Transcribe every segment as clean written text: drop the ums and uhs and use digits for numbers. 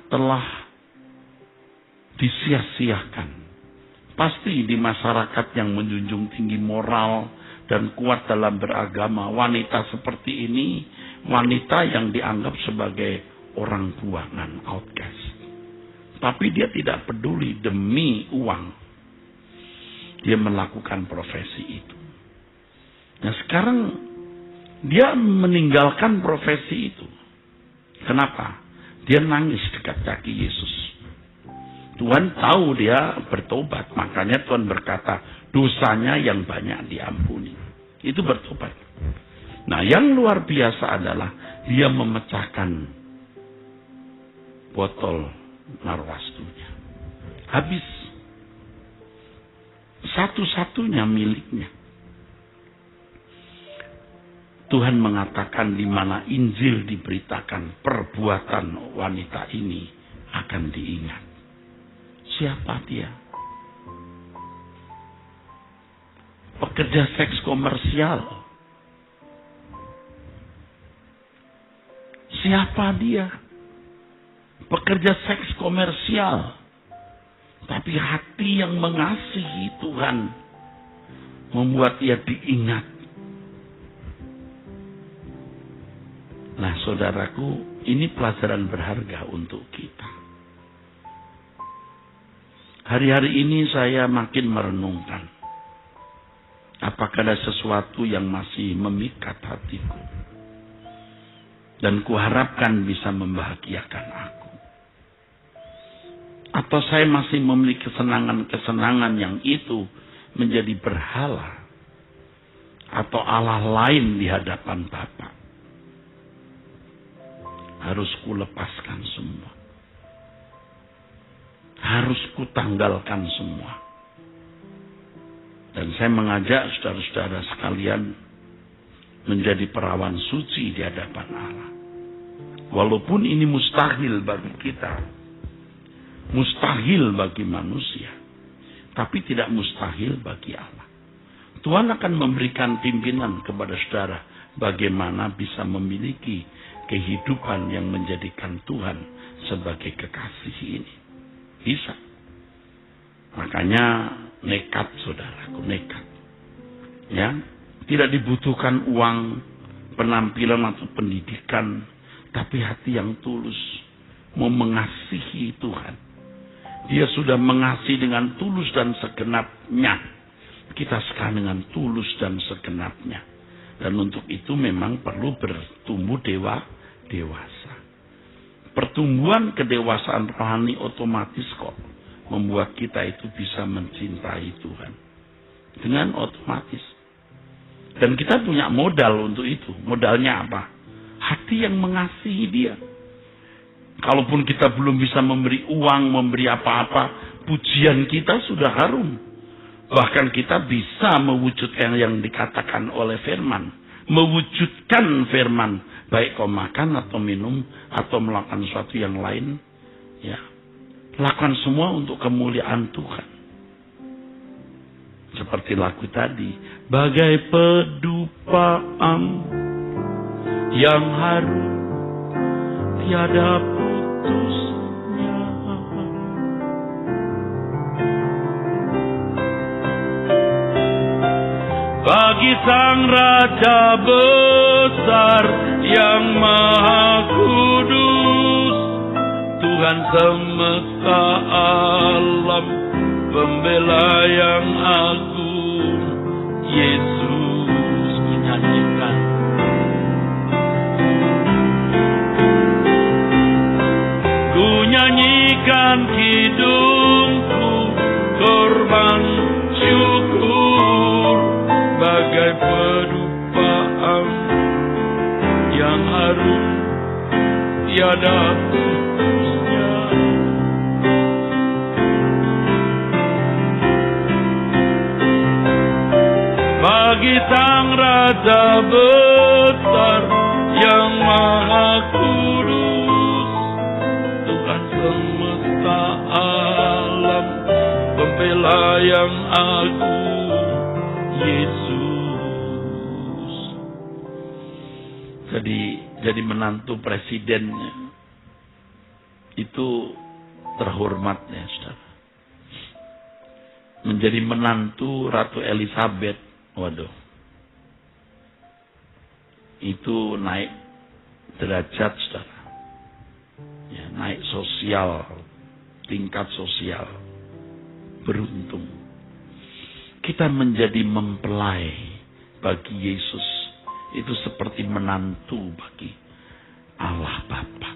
telah disia-siakan. Pasti di masyarakat yang menjunjung tinggi moral dan kuat dalam beragama, wanita seperti ini, wanita yang dianggap sebagai orang buangan, outcast. Tapi dia tidak peduli demi uang. Dia melakukan profesi itu. Nah sekarang dia meninggalkan profesi itu. Kenapa? Dia nangis dekat kaki Yesus. Tuhan tahu dia bertobat. Makanya Tuhan berkata, dosanya yang banyak diampuni. Itu bertobat. Nah yang luar biasa adalah dia memecahkan botol narwastunya. Habis. Satu-satunya miliknya. Tuhan mengatakan di mana Injil diberitakan, perbuatan wanita ini akan diingat. Siapa dia? Pekerja seks komersial. Siapa dia? Pekerja seks komersial. Tapi hati yang mengasihi Tuhan membuat ia diingat. Nah saudaraku, ini pelajaran berharga untuk kita. Hari-hari ini saya makin merenungkan. Apakah ada sesuatu yang masih memikat hatiku. Dan kuharapkan bisa membahagiakan aku. Atau saya masih memiliki kesenangan-kesenangan yang itu menjadi berhala. Atau Allah lain di hadapan Bapa. Harus kulepaskan semua. Harus kutanggalkan semua. Dan saya mengajak saudara-saudara sekalian menjadi perawan suci di hadapan Allah. Walaupun ini mustahil bagi kita. Mustahil bagi manusia. Tapi tidak mustahil bagi Allah. Tuhan akan memberikan pimpinan kepada saudara. Bagaimana bisa memiliki kehidupan yang menjadikan Tuhan sebagai kekasih ini. Bisa. Makanya nekat saudaraku, nekat. Ya, tidak dibutuhkan uang, penampilan atau pendidikan, tapi hati yang tulus mau mengasihi Tuhan. Dia sudah mengasihi dengan tulus dan segenapnya. Kita sekarang dengan tulus dan segenapnya. Dan untuk itu memang perlu bertumbuh dewasa. Pertumbuhan kedewasaan rohani otomatis kok membuat kita itu bisa mencintai Tuhan. Dengan otomatis. Dan kita punya modal untuk itu. Modalnya apa? Hati yang mengasihi Dia. Kalaupun kita belum bisa memberi uang, memberi apa-apa, pujian kita sudah harum. Bahkan kita bisa mewujudkan yang dikatakan oleh firman. Mewujudkan firman. Baik kau makan atau minum atau melakukan sesuatu yang lain. Ya, lakukan semua untuk kemuliaan Tuhan. Seperti lagu tadi. Bagai pedupaan yang harum tiada putusnya. Bagi Sang Raja besar yang Maha Kudus, Tuhan semesta alam, Pembela yang agung, Yesus menyanyikan. Ku nyanyikan kidungku, korban syukur, bagai pedupaan yang harum tiada putusnya. Bagi Sang Raja besar yang Maha Kudus, Tuhan semesta alam, Pembela yang agung, Yesus. Jadi menantu presidennya itu terhormatnya, saudara. Menjadi menantu Ratu Elizabeth, waduh, itu naik derajat, saudara. Ya, naik sosial, tingkat sosial, beruntung. Kita menjadi mempelai bagi Yesus, itu seperti menantu bagi Allah Bapa.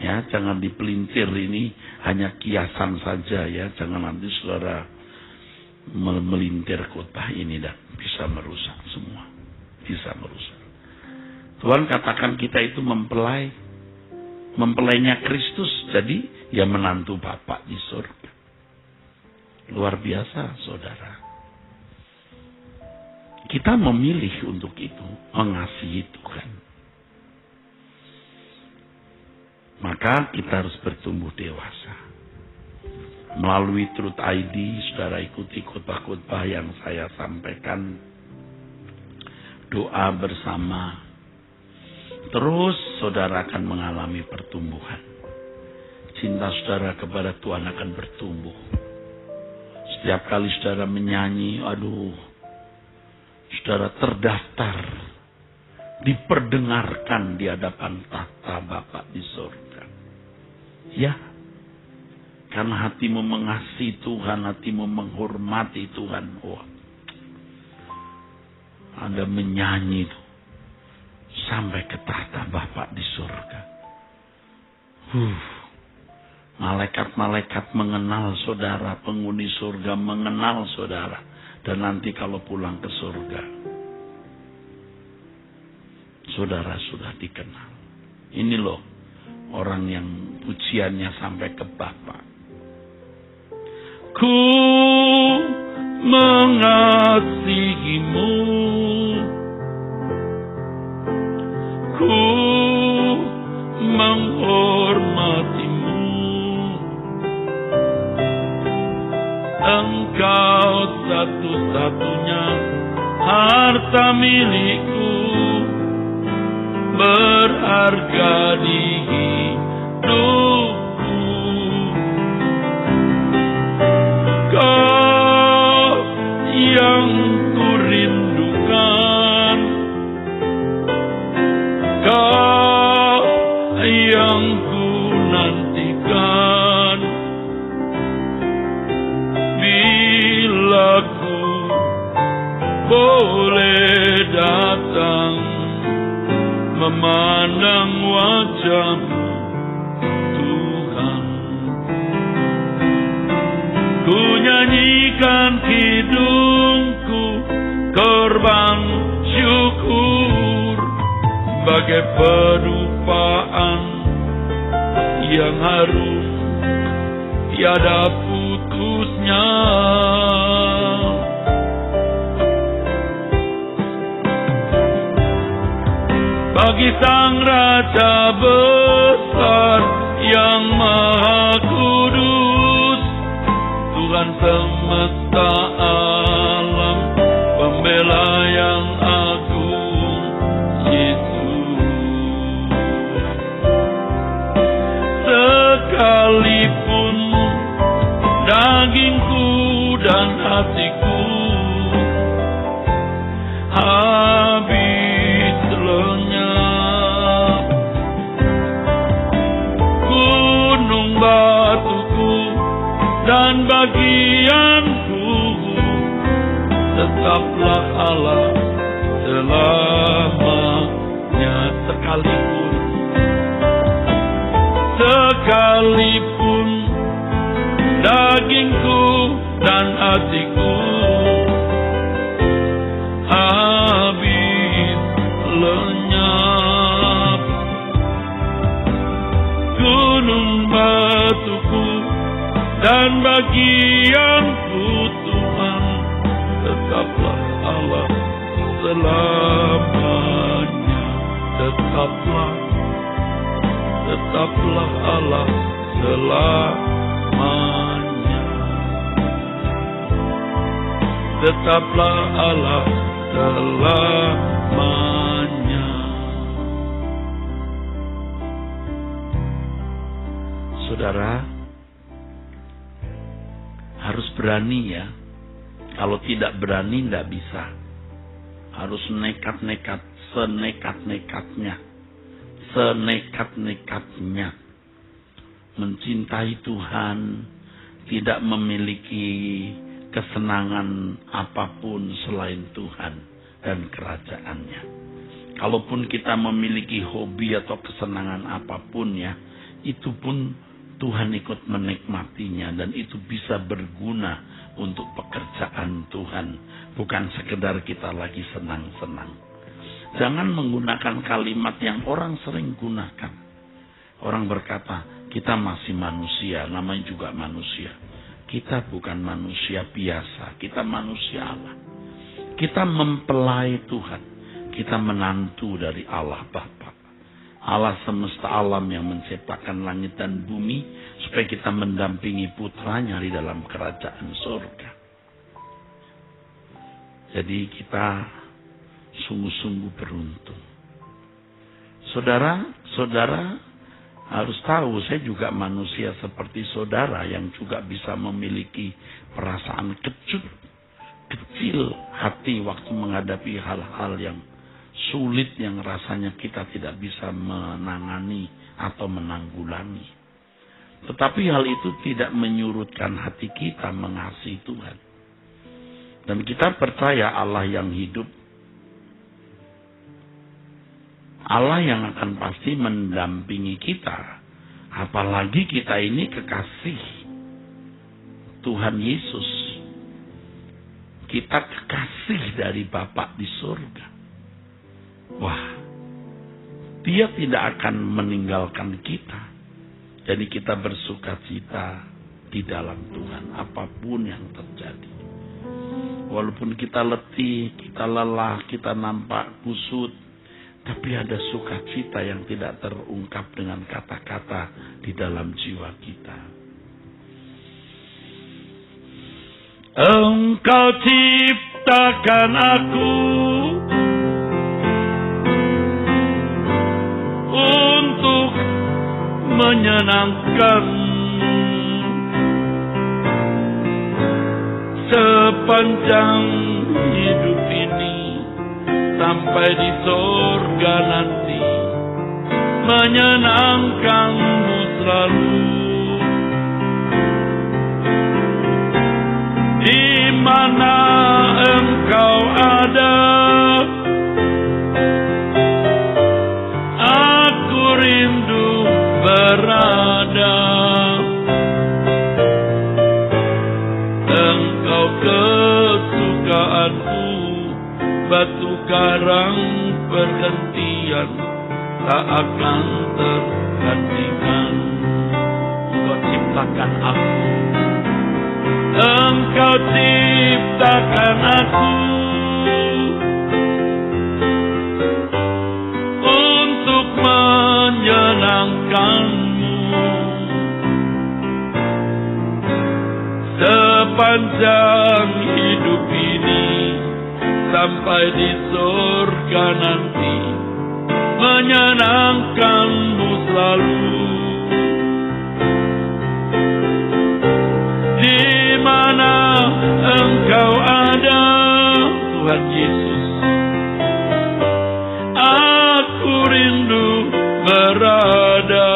Ya, jangan dipelintir, ini hanya kiasan saja ya. Jangan nanti saudara melintir khotbah ini dan bisa merusak semua. Bisa merusak. Tuhan katakan kita itu mempelai. Mempelainya Kristus. Jadi ya menantu Bapa di surga. Luar biasa, saudara. Kita memilih untuk itu. Mengasihi Tuhan. Maka kita harus bertumbuh dewasa. Melalui Truth ID, saudara ikuti khotbah-khotbah yang saya sampaikan. Doa bersama. Terus saudara akan mengalami pertumbuhan. Cinta saudara kepada Tuhan akan bertumbuh. Setiap kali saudara menyanyi, aduh, saudara terdaftar, diperdengarkan di hadapan tahta Bapa di surga. Ya, karena hatimu mengasihi Tuhan, hatimu menghormati Tuhan. Wah, Anda menyanyi itu sampai ke tahta Bapa di surga. Malaikat-malaikat mengenal saudara, penghuni surga mengenal saudara. Dan nanti kalau pulang ke surga, saudara sudah dikenal. Ini loh orang yang pujiannya sampai ke Bapa. Ku mengasihimu, ku menghormatimu, Engkau satu-satunya harta milikku, berharga di hidupku. Kau yang ku rindukan, Kau yang ku nantikan. Bila ku boleh datang memandang wajah-Mu, Tuhan, ku nyanyikan hidungku korban syukur bagai pedupaan yang harum tiada putusnya. Bagi Sang Raja besar yang maha kudus, Tuhan semesta alam, pembela yang agung, Yesus. Sekalipun dagingku dan hatiku habis lenyap, gunung batuku dan bagianku, tetaplah Allah selamanya. Sekalipun dagingku dan hatiku habis lenyap, gunung batuku dan bagianku, Tuhan, tetaplah Allah selamanya. Tetaplah Allah selamanya. Tetaplah Allah selamanya. Saudara, harus berani ya. Kalau tidak berani tidak bisa. Harus nekat-nekat, senekat-nekatnya mencintai Tuhan, tidak memiliki kesenangan apapun selain Tuhan dan kerajaannya. Kalaupun kita memiliki hobi atau kesenangan apapun ya, itu pun Tuhan ikut menikmatinya dan itu bisa berguna untuk pekerjaan Tuhan. Bukan sekedar kita lagi senang-senang. Jangan menggunakan kalimat yang orang sering gunakan. Orang berkata, kita masih manusia, namanya juga manusia. Kita bukan manusia biasa, kita manusia Allah. Kita mempelai Tuhan. Kita menantu dari Allah Bapa. Allah semesta alam yang menciptakan langit dan bumi, supaya kita mendampingi putranya di dalam kerajaan surga. Jadi kita sungguh-sungguh beruntung. Saudara harus tahu, saya juga manusia seperti saudara yang juga bisa memiliki perasaan kecil hati waktu menghadapi hal-hal yang sulit yang rasanya kita tidak bisa menangani atau menanggulangi. Tetapi hal itu tidak menyurutkan hati kita mengasihi Tuhan. Dan kita percaya Allah yang hidup, Allah yang akan pasti mendampingi kita. Apalagi kita ini kekasih Tuhan Yesus. Kita kekasih dari Bapa di surga. Wah, Dia tidak akan meninggalkan kita. Jadi kita bersukacita di dalam Tuhan apapun yang terjadi. Walaupun kita letih, kita lelah, kita nampak kusut, tapi ada sukacita yang tidak terungkap dengan kata-kata di dalam jiwa kita. Engkau ciptakan aku untuk menyenangkan. Sepanjang hidup ini sampai di surga nanti, menyenangkanmu selalu. Di mana engkau ada, aku rindu berada. Engkau kesukaanku, batu karang perhentian, tak akan tergantikan. Engkau ciptakan aku, Engkau ciptakan aku untuk menyenangkanmu. Sepanjang hidup ini sampai di surga nanti, menyenangkanmu selalu. Di mana engkau ada, Tuhan Yesus, aku rindu berada.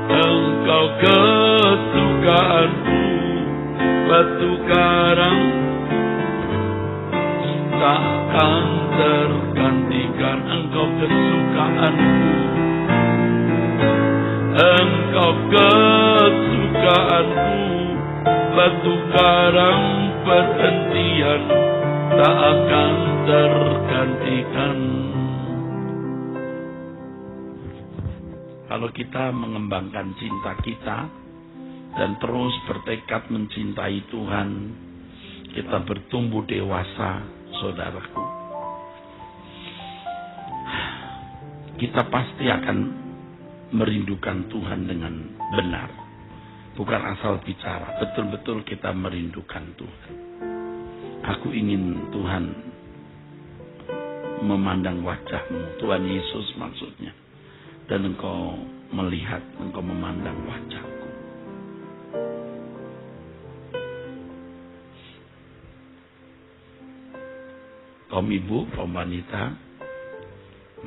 Engkau kesukaanku, batu karang, takkan tergantikan. Engkau kesukaanku, Engkau kesukaanku, batu karang perhentian, tak akan tergantikan. Kalau kita mengembangkan cinta kita dan terus bertekad mencintai Tuhan, kita bertumbuh dewasa, saudaraku. Kita pasti akan merindukan Tuhan dengan benar. Bukan asal bicara, betul-betul kita merindukan Tuhan. Aku ingin Tuhan memandang wajah-Mu, Tuhan Yesus maksudnya. dan Engkau melihat, Engkau memandang wajahku. Kaum ibu, kaum wanita,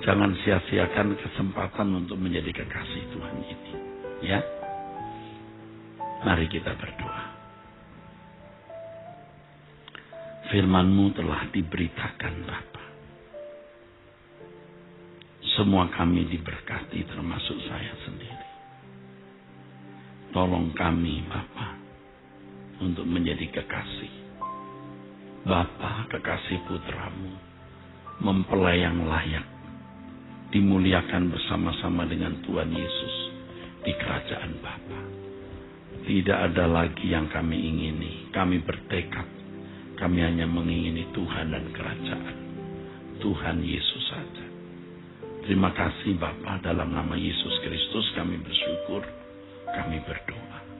jangan sia-siakan kesempatan untuk menjadi kekasih Tuhan ini. Ya, mari kita berdoa. Firman-Mu telah diberitakan Bapa. Semua kami diberkati termasuk saya sendiri. Tolong kami Bapa untuk menjadi kekasih. Bapa, kekasih putra-Mu, mempelai yang layak, dimuliakan bersama-sama dengan Tuhan Yesus di kerajaan Bapa. Tidak ada lagi yang kami ingini. Kami bertekad, kami hanya mengingini Tuhan dan kerajaan Tuhan Yesus saja. Terima kasih Bapa, dalam nama Yesus Kristus kami bersyukur, kami berdoa.